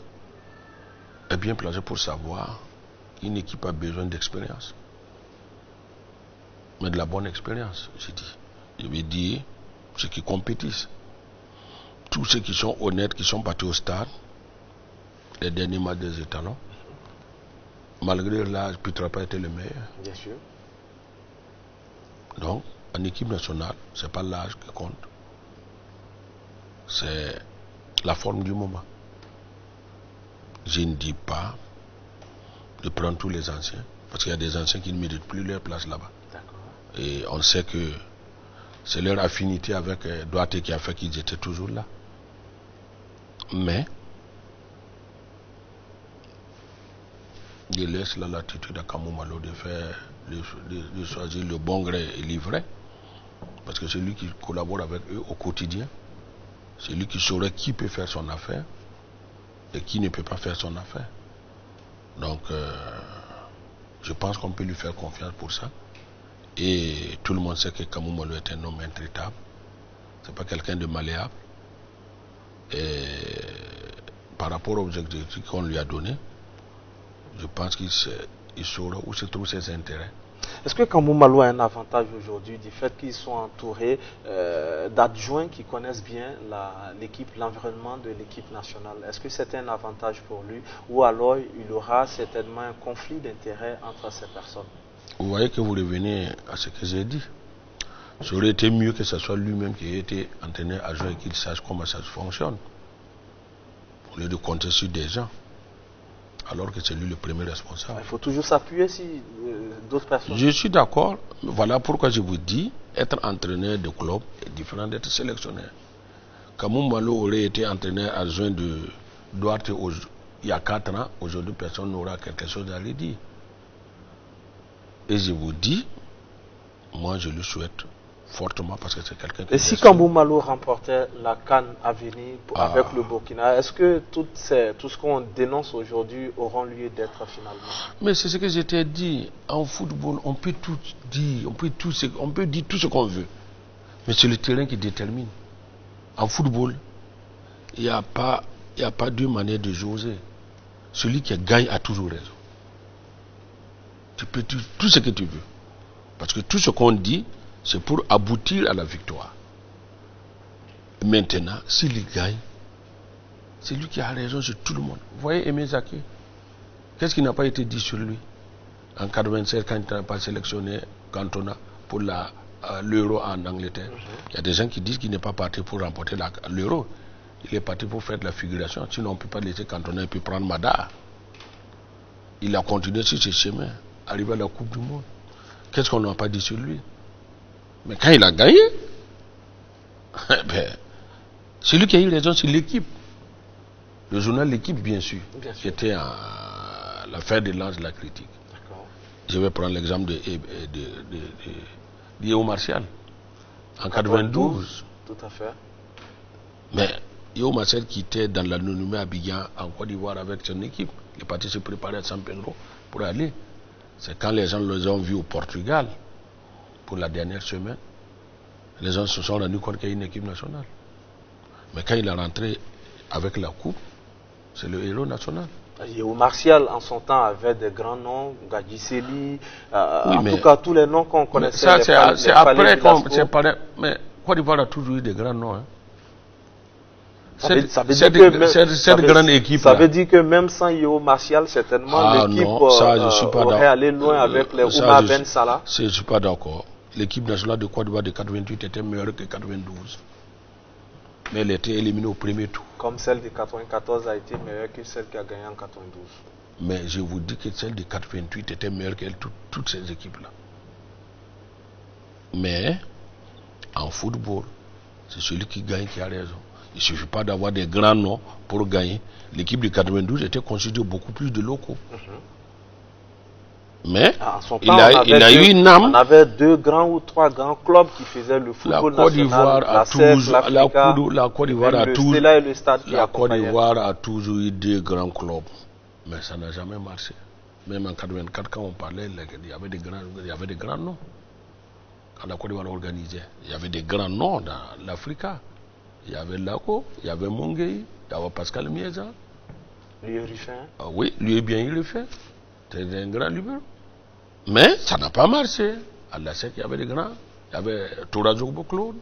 est bien placé pour savoir qu'une équipe a besoin d'expérience. Mais de la bonne expérience, je dis. Je veux dire, ceux qui compétissent. Tous ceux qui sont honnêtes, qui sont partis au stade, les derniers matchs des étalons, malgré l'âge, Pitroapa était le meilleur. Bien sûr. Donc, en équipe nationale, ce n'est pas l'âge qui compte. C'est la forme du moment. Je ne dis pas de prendre tous les anciens, parce qu'il y a des anciens qui ne méritent plus leur place là-bas. Et on sait que c'est leur affinité avec Douarté qui a fait qu'ils étaient toujours là. Mais, je laisse la latitude à Kambou Malo de choisir le bon gré et l'ivraie, parce que c'est lui qui collabore avec eux au quotidien. C'est lui qui saurait qui peut faire son affaire et qui ne peut pas faire son affaire. Donc, je pense qu'on peut lui faire confiance pour ça. Et tout le monde sait que Kambou Malo est un homme intraitable. C'est pas quelqu'un de malléable. Et par rapport aux objectifs qu'on lui a donnés, je pense qu'il saura où se trouvent ses intérêts. Est-ce que Kambou Malo a un avantage aujourd'hui du fait qu'ils sont entourés d'adjoints qui connaissent bien l'équipe, l'environnement de l'équipe nationale? Est-ce que c'est un avantage pour lui ou alors il aura certainement un conflit d'intérêts entre ces personnes? Vous voyez que vous revenez à ce que j'ai dit. Ça aurait été mieux que ce soit lui-même qui ait été entraîneur adjoint et qu'il sache comment ça fonctionne. Au lieu de compter sur des gens. Alors que c'est lui le premier responsable. Il faut toujours s'appuyer sur d'autres personnes. Je suis d'accord. Voilà pourquoi je vous dis, être entraîneur de club est différent d'être sélectionneur. Kambou Malo aurait été entraîneur adjoint de Duarte il y a 4 ans. Aujourd'hui, personne n'aura quelque chose à lui dire. Et je vous dis, moi je lui souhaite fortement parce que c'est quelqu'un qui... Et si Kambou Malo remportait la CAN à venir avec le Burkina, est-ce que tout ce qu'on dénonce aujourd'hui auront lieu d'être finalement? Mais c'est ce que je t'ai dit. En football, on peut tout dire, on peut dire tout ce qu'on veut. Mais c'est le terrain qui détermine. En football, il n'y a pas deux manières de jouer. Celui qui gagne a toujours raison. Tu peux dire tout ce que tu veux. Parce que tout ce qu'on dit, c'est pour aboutir à la victoire. Maintenant, s'il gagne, c'est lui qui a raison sur tout le monde. Vous voyez Aimé Jacquet, qu'est-ce qui n'a pas été dit sur lui? En 1987, quand il n'a pas sélectionné Cantona pour l'Euro en Angleterre. Il y a des gens qui disent qu'il n'est pas parti pour remporter l'Euro. Il est parti pour faire de la figuration. Sinon, on ne peut pas laisser Cantona et puis prendre Mada. Il a continué sur ce chemin, arrivé à la Coupe du Monde. Qu'est-ce qu'on n'a pas dit sur lui? Mais quand il a gagné, c'est lui qui a eu raison sur l'équipe. Le journal L'équipe, bien sûr, qui était la fin de lance de la critique. Je vais prendre l'exemple de Yeo Martial, en 92. Tout à fait. Mais Yeo Martial qui était dans l'anonymat à Abidjan, en Côte d'Ivoire, avec son équipe. Il est parti se préparer à San Pedro pour aller. C'est quand les gens les ont vus au Portugal, pour la dernière semaine, les gens se sont rendus compte qu'il y a une équipe nationale. Mais quand il est rentré avec la coupe, c'est le héros national. Yeo Martial, en son temps, avait des grands noms, Gadjiseli, en tout cas tous les noms qu'on connaissait. Ça, c'est après qu'on s'est parlé. Mais Côte d'Ivoire a toujours eu des grands noms. Hein. Cette grande équipe. Ça veut dire que même sans Yeo Martial, certainement l'équipe aurait allé loin avec les Oumar Ben Salah. Je ne suis pas d'accord. L'équipe nationale de Côte d'Ivoire de 88 était meilleure que 92. Mais elle était éliminée au premier tour. Comme celle de 94 a été meilleure que celle qui a gagné en 92. Mais je vous dis que celle de 88 était meilleure que toutes ces équipes-là. Mais en football, c'est celui qui gagne qui a raison. Il ne suffit pas d'avoir des grands noms pour gagner. L'équipe de 92 était constituée beaucoup plus de locaux. Mais il a eu une âme. On avait 2 grands ou 3 grands clubs qui faisaient le football national. La Côte d'Ivoire a toujours eu 2 grands clubs. Mais ça n'a jamais marché. Même en 84, quand on parlait, il y avait des grands noms. Quand la Côte d'Ivoire organisait, il y avait des grands noms dans l'Africa. Il y avait Lako, il y avait Mongei, il y avait Pascal Mieza. Lui Ruffin. Oui, lui bien il le fait. C'était un grand libéral. Mais ça n'a pas marché. À la SEC, il y avait des grands. Il y avait Tourazo Claude.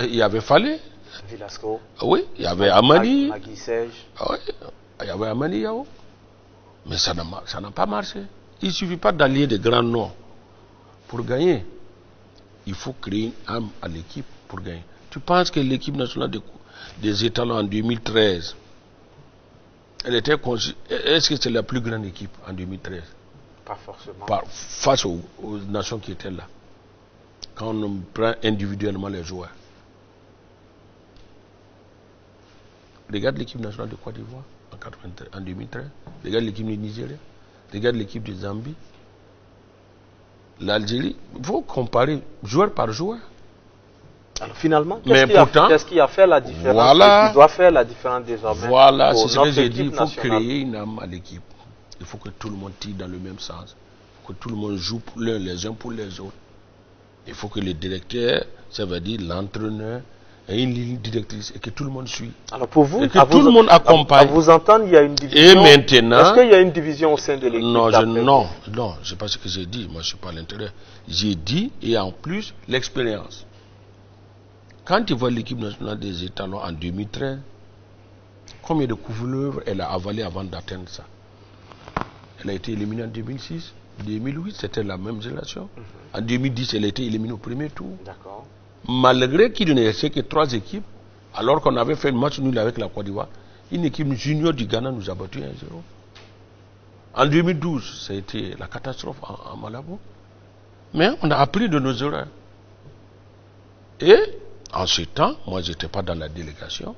Il y avait Fallé. Villasco. Oui, il y avait Amani. Magui Sej. Oui, il y avait Amani Yao. Mais ça n'a pas marché. Il ne suffit pas d'allier des grands noms pour gagner. Il faut créer une âme à l'équipe pour gagner. Tu penses que l'équipe nationale des étalons en 2013, elle était est-ce que c'est la plus grande équipe en 2013? Pas forcément. Face aux nations qui étaient là. Quand on prend individuellement les joueurs. Regarde l'équipe nationale de Côte d'Ivoire en 2013. Regarde l'équipe du Nigeria. Regarde l'équipe de Zambie. L'Algérie. Il faut comparer joueur par joueur. Alors finalement, qu'est-ce qui a fait la différence? Voilà, qui doit faire la différence désormais? Voilà, c'est ce que j'ai dit. Il faut créer une âme à l'équipe. Il faut que tout le monde tire dans le même sens. Il faut que tout le monde joue les uns pour les autres. Il faut que le directeur, ça veut dire l'entraîneur, et une ligne directrice et que tout le monde suit. Alors pour vous, et que tout le monde accompagne. À vous entendre, il y a une division. Et maintenant... Est-ce qu'il y a une division au sein de l'équipe? Non, c'est pas ce que j'ai dit. Moi, je ne suis pas à l'intérieur. J'ai dit, et en plus, l'expérience. Quand tu vois l'équipe nationale des étalons en 2013, combien de coups-fleuves elle a avalé avant d'atteindre ça? Elle a été éliminée en 2006, 2008, c'était la même génération. En 2010, elle a été éliminée au premier tour. D'accord. Malgré qu'il ne restait que 3 équipes, alors qu'on avait fait un match nul avec la Côte d'Ivoire, une équipe junior du Ghana nous a battu 1-0. En 2012, ça a été la catastrophe en Malabo. Mais on a appris de nos erreurs. Et en ce temps, moi, je n'étais pas dans la délégation.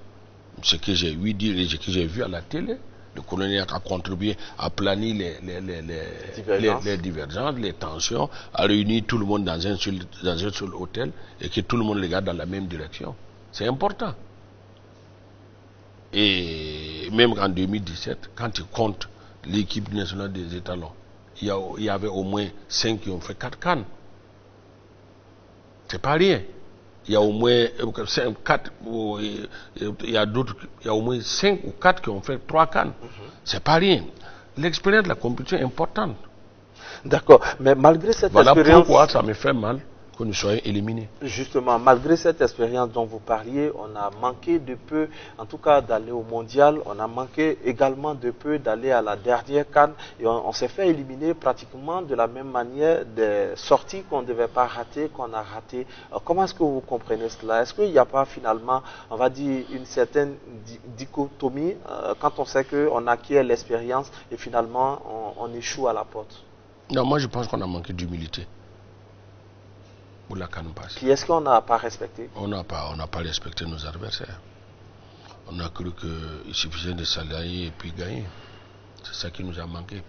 Ce que j'ai vu dire et ce que j'ai vu à la télé, le colonel a contribué à planer les divergences, les tensions, à réunir tout le monde dans un seul hôtel et que tout le monde regarde dans la même direction. C'est important. Et même en 2017, quand tu comptes l'équipe nationale des étalons, il y avait au moins 5 qui ont fait 4 CAN. C'est pas rien. Il y a au moins 4, il y a d'autres, il y a au moins 5 ou 4 qui ont fait 3 CAN. C'est pas rien. L'expérience de la compétition est importante. D'accord, mais malgré cette expérience... Voilà pourquoi ça me fait mal que nous soyons éliminés. Justement, malgré cette expérience dont vous parliez, on a manqué de peu, en tout cas d'aller au mondial, on a manqué également de peu d'aller à la dernière CAN et on s'est fait éliminer pratiquement de la même manière des sorties qu'on ne devait pas rater, qu'on a raté. Comment est-ce que vous comprenez cela? Est-ce qu'il n'y a pas finalement, on va dire, une certaine dichotomie quand on sait qu'on acquiert l'expérience et finalement on échoue à la porte? Non, moi je pense qu'on a manqué d'humilité. La CAN passe. Qui est-ce qu'on n'a pas respecté? On n'a pas respecté nos adversaires. On a cru qu'il suffisait de s'allier et puis gagner. C'est ça qui nous a manqué.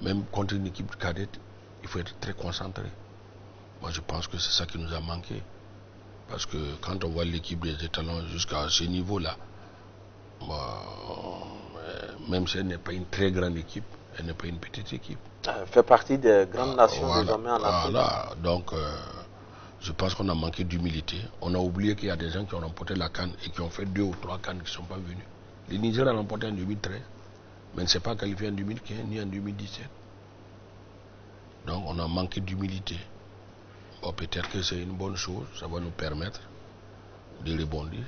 Même contre une équipe cadette, il faut être très concentré. Moi je pense que c'est ça qui nous a manqué. Parce que quand on voit l'équipe des étalons jusqu'à ce niveau-là, même si elle n'est pas une très grande équipe, elle n'est pas une petite équipe. Elle fait partie des grandes nations désormais en Afrique. Voilà, donc je pense qu'on a manqué d'humilité. On a oublié qu'il y a des gens qui ont remporté la CAN et qui ont fait 2 ou 3 CAN qui ne sont pas venus. Le Niger a remporté en 2013, mais ne s'est pas qualifié en 2015 ni en 2017. Donc on a manqué d'humilité. Bon, peut-être que c'est une bonne chose, ça va nous permettre de rebondir.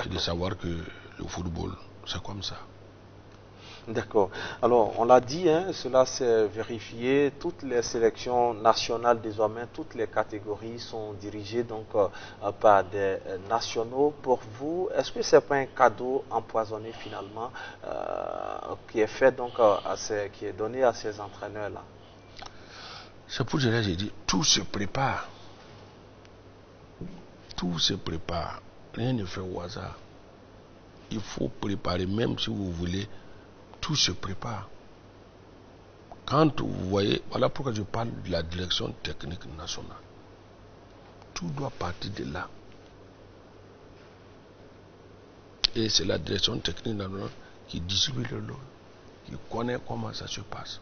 Et de savoir que le football, c'est comme ça. D'accord. Alors, on l'a dit, cela s'est vérifié. Toutes les sélections nationales désormais, toutes les catégories sont dirigées donc par des nationaux. Pour vous, est-ce que c'est pas un cadeau empoisonné finalement qui est fait donc qui est donné à ces entraîneurs-là? C'est pour cela que j'ai dit, tout se prépare. Tout se prépare. Rien ne fait au hasard. Il faut préparer, même si vous voulez. Tout se prépare. Quand vous voyez, voilà pourquoi je parle de la direction technique nationale. Tout doit partir de là. Et c'est la direction technique nationale qui distribue le lot, qui connaît comment ça se passe,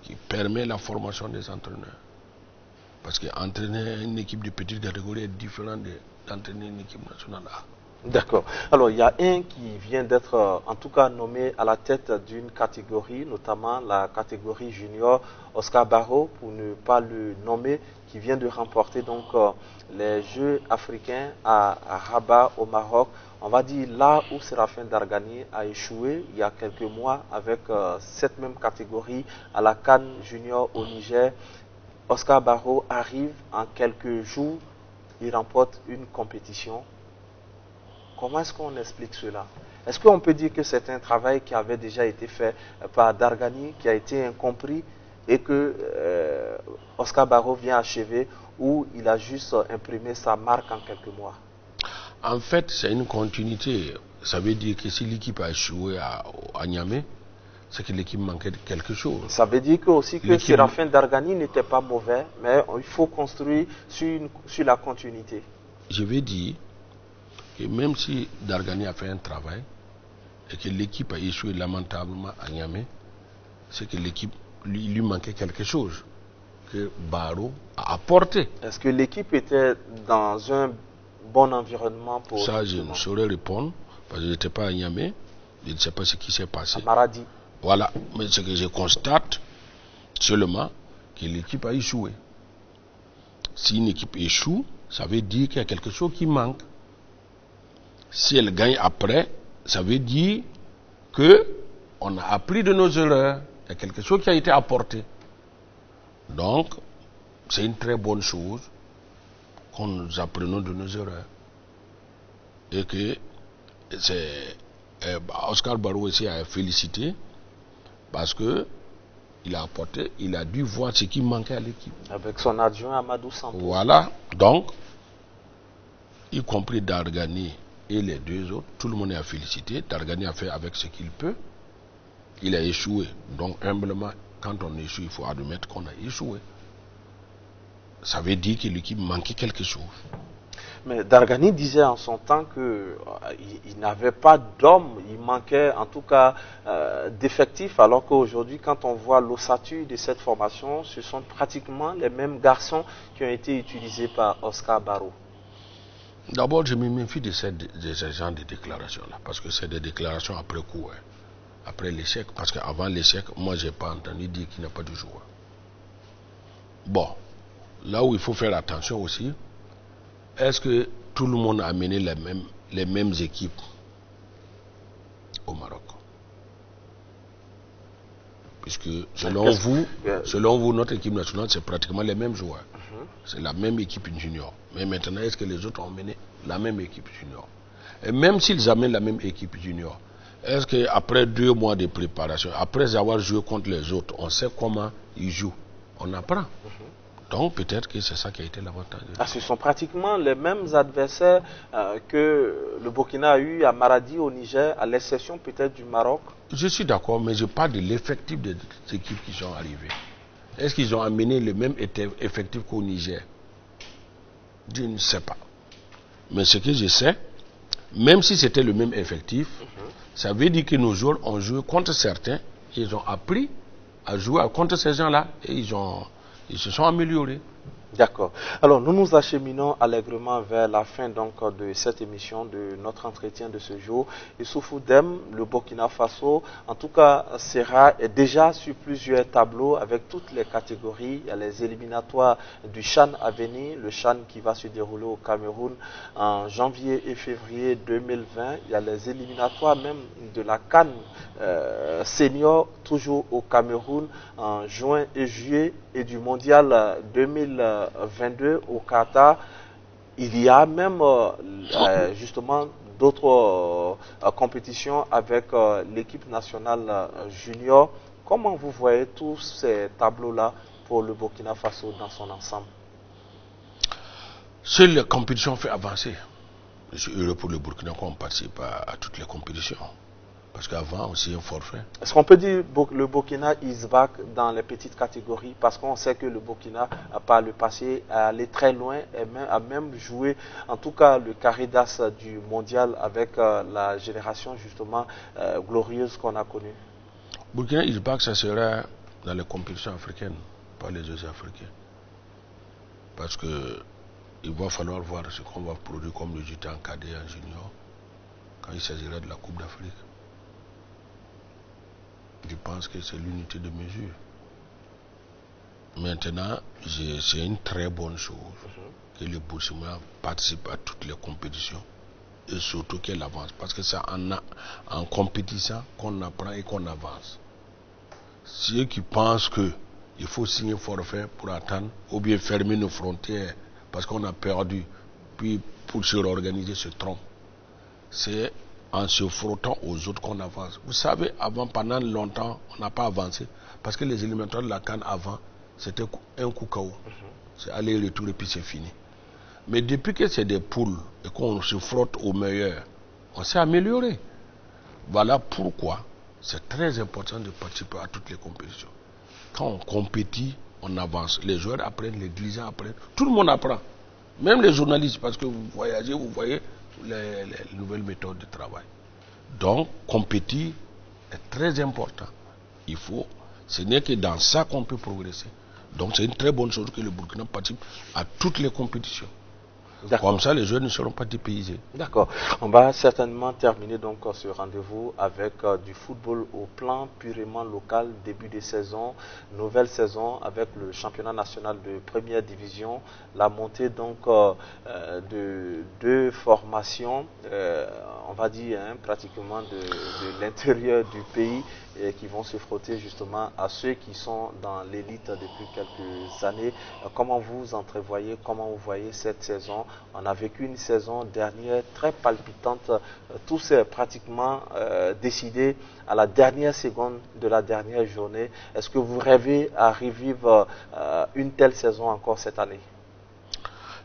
qui permet la formation des entraîneurs. Parce qu'entraîner une équipe de petite catégorie est différent d'entraîner une équipe nationale A. D'accord. Alors, il y a un qui vient d'être, en tout cas, nommé à la tête d'une catégorie, notamment la catégorie junior, Oscar Barrow, pour ne pas le nommer, qui vient de remporter donc les Jeux africains à Rabat, au Maroc. On va dire là où Séraphin Dargani a échoué il y a quelques mois avec cette même catégorie à la CAN junior au Niger. Oscar Barrow arrive en quelques jours, il remporte une compétition. Comment est-ce qu'on explique cela? Est-ce qu'on peut dire que c'est un travail qui avait déjà été fait par Dargani, qui a été incompris et que Oscar Barrow vient achever, ou il a juste imprimé sa marque en quelques mois? En fait, c'est une continuité. Ça veut dire que si l'équipe a échoué à Niamey, c'est que l'équipe manquait de quelque chose. Ça veut dire que aussi que Séraphin Dargani n'était pas mauvais, mais il faut construire sur la continuité. Je vais dire que même si Dargani a fait un travail et que l'équipe a échoué lamentablement à Niamey, c'est que l'équipe lui manquait quelque chose. que Barrow a apporté. Est-ce que l'équipe était dans un bon environnement pour... Ça, je ne saurais répondre, parce que je n'étais pas à Niamey. Je ne sais pas ce qui s'est passé. À Maradi. Voilà, mais ce que je constate seulement, que l'équipe a échoué. Si une équipe échoue, ça veut dire qu'il y a quelque chose qui manque. Si elle gagne après, ça veut dire qu'on a appris de nos erreurs. Il y a quelque chose qui a été apporté. Donc, c'est une très bonne chose qu'on nous apprenons de nos erreurs. Et que Oscar Barrow aussi a félicité parce que il a apporté, il a dû voir ce qui manquait à l'équipe. Avec son adjoint Amadou Santos. Voilà, donc, y compris Dargani et les deux autres, tout le monde est à féliciter. Dargani a fait avec ce qu'il peut. Il a échoué. Donc, humblement, quand on échoue, il faut admettre qu'on a échoué. Ça veut dire que l'équipe manquait quelque chose. Mais Dargani disait en son temps qu'il n'avait pas d'hommes, il manquait en tout cas d'effectifs, alors qu'aujourd'hui, quand on voit l'ossature de cette formation, ce sont pratiquement les mêmes garçons qui ont été utilisés par Oscar Barrow. D'abord, je me méfie de ce genre de déclarations-là, parce que c'est des déclarations après coup, hein, après l'échec. Parce qu'avant l'échec, moi, je n'ai pas entendu dire qu'il n'y a pas de joueur. Bon, là où il faut faire attention aussi, est-ce que tout le monde a amené les mêmes équipes au Maroc? Puisque selon vous, notre équipe nationale, c'est pratiquement les mêmes joueurs. C'est la même équipe junior. Mais maintenant, est-ce que les autres ont mené la même équipe junior? Et même s'ils amènent la même équipe junior, est-ce qu'après 2 mois de préparation, après avoir joué contre les autres, on sait comment ils jouent? On apprend. Donc peut-être que c'est ça qui a été l'avantage. Ce sont pratiquement les mêmes adversaires que le Burkina a eu à Maradi au Niger, à l'exception peut-être du Maroc. Je suis d'accord, mais je parle de l'effectif des équipes qui sont arrivées. Est-ce qu'ils ont amené le même effectif qu'au Niger? Je ne sais pas. Mais ce que je sais, même si c'était le même effectif, ça veut dire que nos joueurs ont joué contre certains, ils ont appris à jouer contre ces gens-là et ils se sont améliorés. D'accord. Alors, nous nous acheminons allègrement vers la fin donc, de cette émission, de notre entretien de ce jour. Issoufou Dème, le Burkina Faso, en tout cas, est déjà sur plusieurs tableaux avec toutes les catégories. Il y a les éliminatoires du CHAN à venir, le CHAN qui va se dérouler au Cameroun en janvier et février 2020. Il y a les éliminatoires même de la CAN senior, toujours au Cameroun, en juin et juillet, et du mondial 2022 au Qatar. Il y a même justement d'autres compétitions avec l'équipe nationale junior. Comment vous voyez tous ces tableaux-là pour le Burkina Faso dans son ensemble? Seule la compétition fait avancer. Je suis heureux pour le Burkina qu'on participe à toutes les compétitions. Parce qu'avant, aussi un forfait. Est-ce qu'on peut dire que le Burkina is back dans les petites catégories? Parce qu'on sait que le Burkina, par le passé, a allé très loin et a même joué, en tout cas, le carré d'as du mondial avec la génération, justement, glorieuse qu'on a connue. Burkina is back, ça sera dans les compétitions africaines, pas les Jeux africains. Parce que il va falloir voir ce qu'on va produire comme résultat en cadet et en junior quand il s'agira de la Coupe d'Afrique. Je pense que c'est l'unité de mesure. Maintenant, c'est une très bonne chose que le Burkina participe à toutes les compétitions et surtout qu'elle avance. Parce que c'est en compétition qu'on apprend et qu'on avance. Ceux qui pensent qu'il faut signer forfait pour attendre ou bien fermer nos frontières parce qu'on a perdu, puis pour se réorganiser, se trompent. C'est en se frottant aux autres qu'on avance. Vous savez, avant, pendant longtemps, on n'a pas avancé. Parce que les éliminatoires de la CAN avant, c'était un coup KO. C'est aller-retour et puis c'est fini. Mais depuis que c'est des poules et qu'on se frotte au meilleur, on s'est amélioré. Voilà pourquoi c'est très important de participer à toutes les compétitions. Quand on compétit, on avance. Les joueurs apprennent, les dirigeants apprennent. Tout le monde apprend. Même les journalistes, parce que vous voyagez, vous voyez les nouvelles méthodes de travail. Donc, compétir est très important. Ce n'est que dans ça qu'on peut progresser. Donc c'est une très bonne chose que le Burkina participe à toutes les compétitions. D'accord. Comme ça, les jeunes ne seront pas dépaysés. D'accord. On va certainement terminer donc ce rendez-vous avec du football au plan purement local, début de saison, nouvelle saison avec le championnat national de première division, la montée donc de deux formations, on va dire pratiquement de l'intérieur du pays qui vont se frotter justement à ceux qui sont dans l'élite depuis quelques années. Comment vous entrevoyez, comment vous voyez cette saison? On a vécu une saison dernière très palpitante. Tout s'est pratiquement décidé à la dernière seconde de la dernière journée. Est-ce que vous rêvez à revivre une telle saison encore cette année?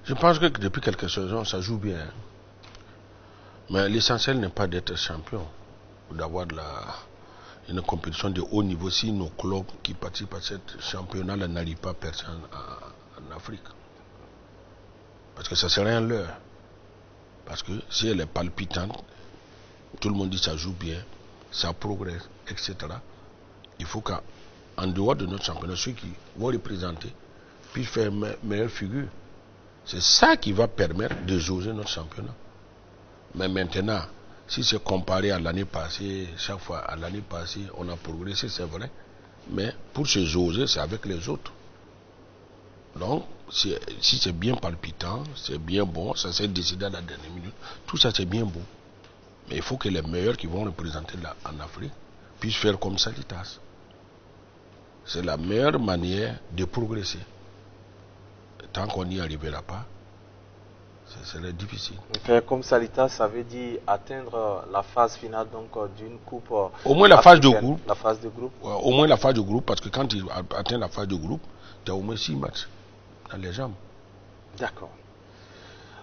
Je pense que depuis quelques saisons, ça joue bien. Mais l'essentiel n'est pas d'être champion, ou d'avoir une compétition de haut niveau si nos clubs qui participent à ce championnat n'arrivent pas personne en Afrique. Parce que ça serait un leurre. Parce que si elle est palpitante, tout le monde dit ça joue bien, ça progresse, etc. Il faut qu'en dehors de notre championnat, ceux qui vont représenter puissent faire une meilleure figure. C'est ça qui va permettre de jauger notre championnat. Mais maintenant, si c'est comparé à l'année passée, chaque fois à l'année passée, on a progressé, c'est vrai. Mais pour se jauger, c'est avec les autres. Donc, si c'est bien palpitant, c'est bien bon, ça s'est décidé à la dernière minute, tout ça c'est bien beau. Mais il faut que les meilleurs qui vont représenter en Afrique puissent faire comme Salitas. C'est la meilleure manière de progresser. Tant qu'on n'y arrivera pas, ce serait difficile. Faire comme Salitas, ça veut dire atteindre la phase finale donc d'une coupe. Au moins la phase de groupe. La phase de groupe. Ouais, au moins la phase de groupe, parce que quand tu atteins la phase de groupe, tu as au moins 6 matchs dans les jambes. D'accord.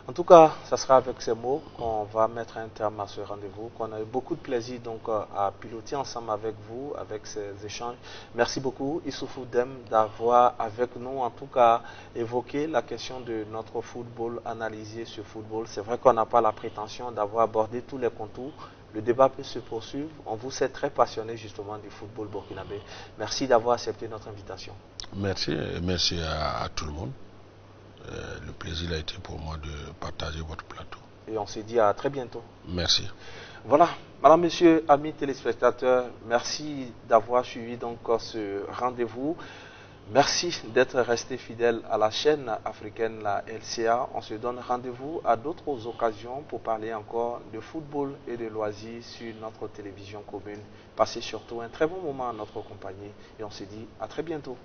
En tout cas, ça sera avec ces mots qu'on va mettre un terme à ce rendez-vous, qu'on a eu beaucoup de plaisir donc à piloter ensemble avec vous, avec ces échanges. Merci beaucoup Issoufou Dème d'avoir avec nous en tout cas évoqué la question de notre football, analysé ce football. C'est vrai qu'on n'a pas la prétention d'avoir abordé tous les contours. Le débat peut se poursuivre. On vous sait très passionné justement du football burkinabé. Merci d'avoir accepté notre invitation. Merci, et merci à tout le monde. Le plaisir a été pour moi de partager votre plateau. Et on se dit à très bientôt. Merci. Voilà, madame, monsieur, amis téléspectateurs, merci d'avoir suivi donc ce rendez-vous. Merci d'être resté fidèle à la chaîne africaine, la LCA. On se donne rendez-vous à d'autres occasions pour parler encore de football et de loisirs sur notre télévision commune. Passez surtout un très bon moment en notre compagnie et on se dit à très bientôt.